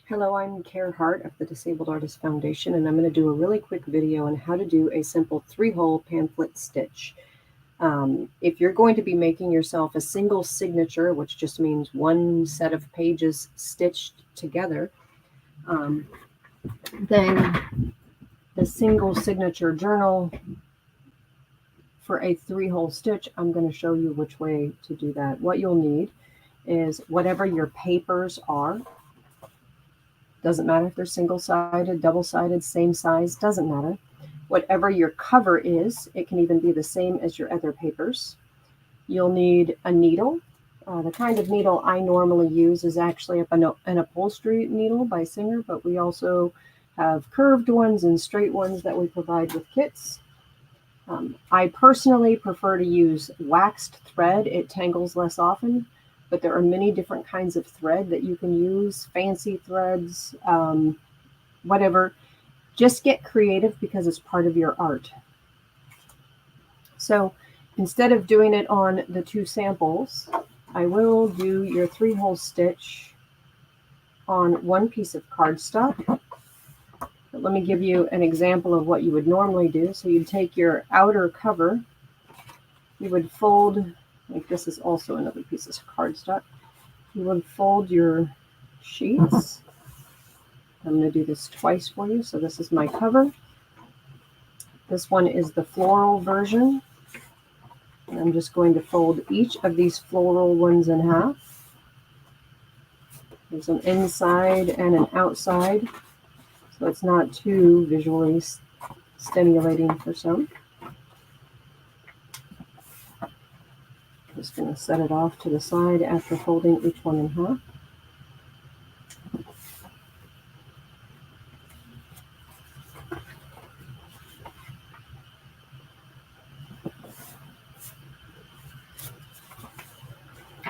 Hello, I'm Care Hart of the Disabled Artist Foundation, and I'm going to do a really quick video on how to do a simple 3-hole pamphlet stitch. If you're going to be making yourself a single signature, which just means one set of pages stitched together, then the single signature journal for a 3-hole stitch, I'm going to show you which way to do that. What you'll need is whatever your papers are. Doesn't matter if they're single-sided, double-sided, same size, doesn't matter. Whatever your cover is, it can even be the same as your other papers. You'll need a needle. The kind of needle I normally use is actually an upholstery needle by Singer, but we also have curved ones and straight ones that we provide with kits. I personally prefer to use waxed thread. It tangles less often, but there are many different kinds of thread that you can use, fancy threads, whatever. Just get creative because it's part of your art. So instead of doing it on the 2 samples, I will do your 3-hole stitch on one piece of cardstock. But let me give you an example of what you would normally do. So you'd take your outer cover, you would fold, like this is also another piece of cardstock, you would fold your sheets. I'm going to do this twice for you. So this is my cover. This one is the floral version. And I'm just going to fold each of these floral ones in half. There's an inside and an outside, so it's not too visually stimulating for some. Just going to set it off to the side after folding each one in half.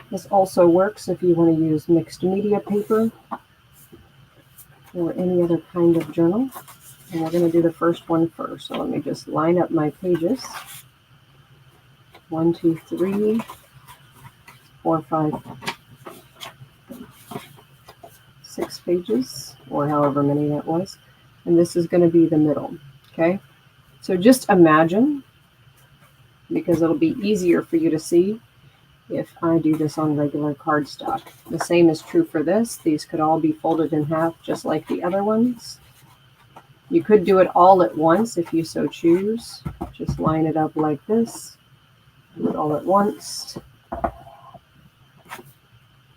This also works if you want to use mixed media paper or any other kind of journal. And we're going to do the first one first. So let me just line up my pages. 1, 2, 3, 4, 5, 6 pages, or however many that was. And this is going to be the middle. Okay. So just imagine, because it'll be easier for you to see if I do this on regular cardstock. The same is true for this. These could all be folded in half just like the other ones. You could do it all at once if you so choose. Just line it up like this. Do it all at once.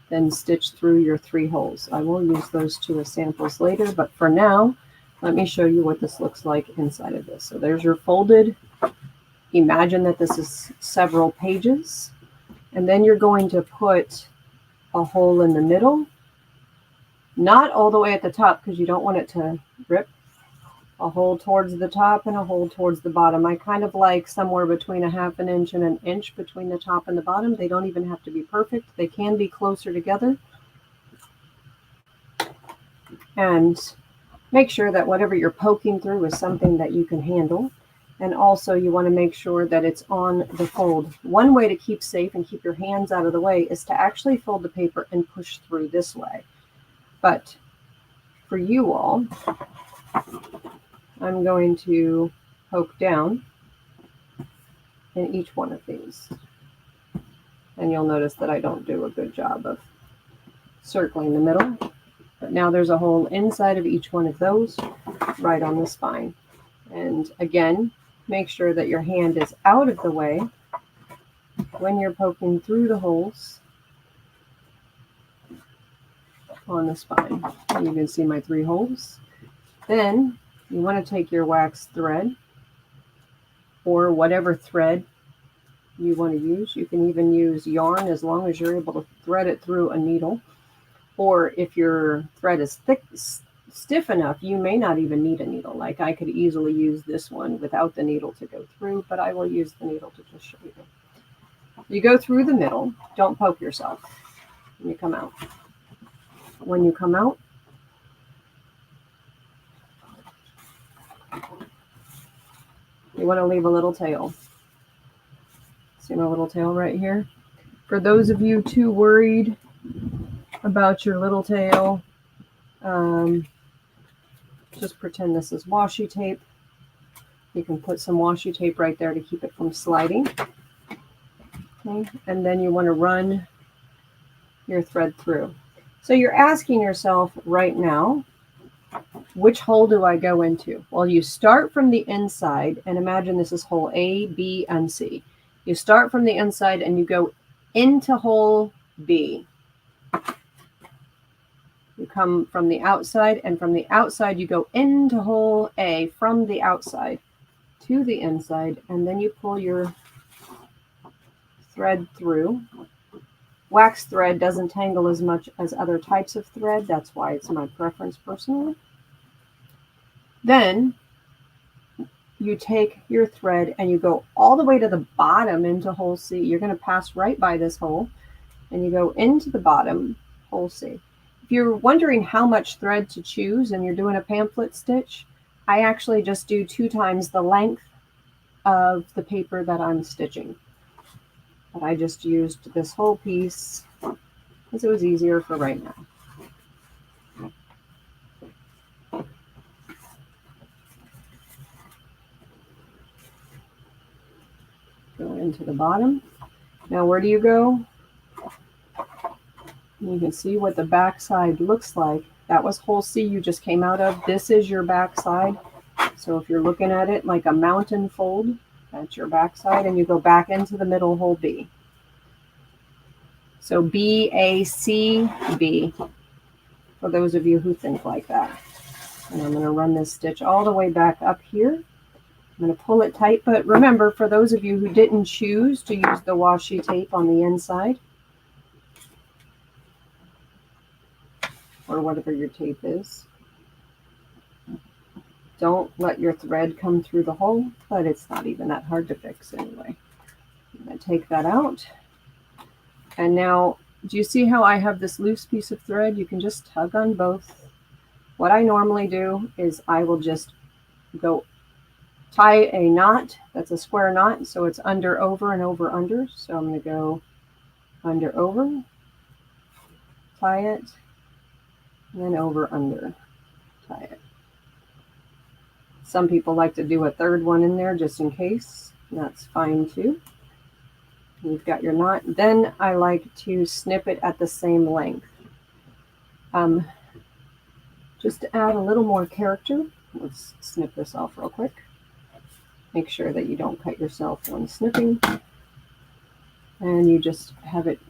Then stitch through your 3 holes. I will use those 2 as samples later, but for now, let me show you what this looks like inside of this. So there's your folded. Imagine that this is several pages. And then you're going to put a hole in the middle, not all the way at the top because you don't want it to rip. A hole towards the top and a hole towards the bottom. I kind of like somewhere between 1/2 inch and 1 inch between the top and the bottom. They don't even have to be perfect. They can be closer together. And make sure that whatever you're poking through is something that you can handle. And also you want to make sure that it's on the fold. One way to keep safe and keep your hands out of the way is to actually fold the paper and push through this way. But for you all, I'm going to poke down in each one of these. And you'll notice that I don't do a good job of circling the middle. But now there's a hole inside of each one of those, right on the spine. And again, make sure that your hand is out of the way when you're poking through the holes on the spine. And you can see my 3 holes. Then you want to take your wax thread or whatever thread you want to use. You can even use yarn as long as you're able to thread it through a needle. Or if your thread is stiff enough, you may not even need a needle. Like I could easily use this one without the needle to go through, but I will use the needle to just show you. You go through the middle. Don't poke yourself when you come out. When you come out, you want to leave a little tail. See my little tail right here? For those of you too worried about your little tail, Just pretend this is washi tape. You can put some washi tape right there to keep it from sliding. Okay, and then you want to run your thread through. So you're asking yourself right now, which hole do I go into? Well, you start from the inside, and imagine this is hole A, B, and C. You start from the inside and you go into hole B. You come from the outside, and from the outside you go into hole A from the outside to the inside, and then you pull your thread through. Wax thread doesn't tangle as much as other types of thread. That's why it's my preference personally. Then you take your thread and you go all the way to the bottom into hole C. You're going to pass right by this hole and you go into the bottom, hole C. If you're wondering how much thread to choose and you're doing a pamphlet stitch, I actually just do 2 times the length of the paper that I'm stitching. But I just used this whole piece because it was easier for right now. Go into the bottom. Now where do you go? You can see what the back side looks like. That was hole C you just came out of. This is your back side. So if you're looking at it like a mountain fold, that's your back side, and you go back into the middle hole B. So B, A, C, B, for those of you who think like that. And I'm going to run this stitch all the way back up here. I'm going to pull it tight, but remember, for those of you who didn't choose to use the washi tape on the inside, or whatever your tape is, don't let your thread come through the hole, but it's not even that hard to fix anyway. I'm going to take that out. And now, do you see how I have this loose piece of thread? You can just tug on both. What I normally do is I will just go tie a knot. That's a square knot, so it's under, over, and over, under. So I'm going to go under, over, tie it, and then over, under, tie it. Some people like to do a third one in there just in case. That's fine too. You've got your knot. Then I like to snip it at the same length. Just to add a little more character, let's snip this off real quick. Make sure that you don't cut yourself when snipping. And you just have it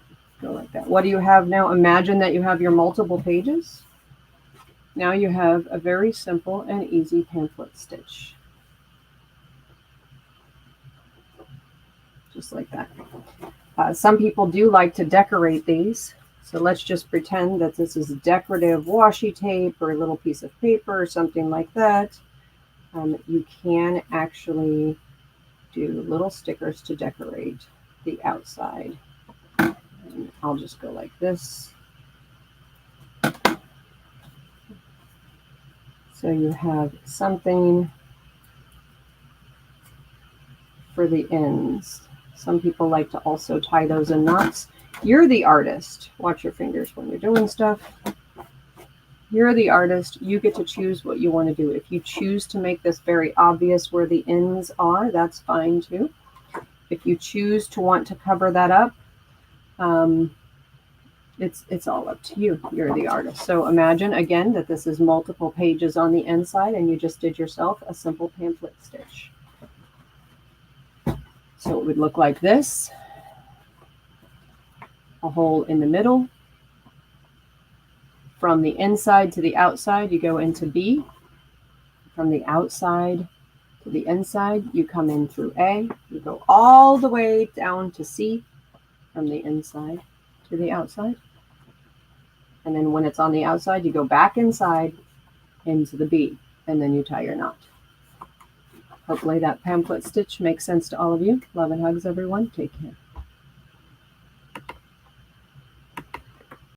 go like that. What do you have now? Imagine that you have your multiple pages. Now you have a very simple and easy pamphlet stitch. Just like that. Some people do like to decorate these. So let's just pretend that this is decorative washi tape or a little piece of paper or something like that. You can actually do little stickers to decorate the outside. And I'll just go like this. So you have something for the ends. Some people like to also tie those in knots. You're the artist. Watch your fingers when you're doing stuff. You're the artist. You get to choose what you want to do. If you choose to make this very obvious where the ends are, that's fine too. If you choose to want to cover that up, it's all up to you. You're the artist. So imagine again that this is multiple pages on the inside and you just did yourself a simple pamphlet stitch. So it would look like this. A hole in the middle. From the inside to the outside, you go into B. From the outside to the inside, you come in through A. You go all the way down to C. From the inside to the outside. And then when it's on the outside, you go back inside into the B. And then you tie your knot. Hopefully that pamphlet stitch makes sense to all of you. Love and hugs, everyone. Take care.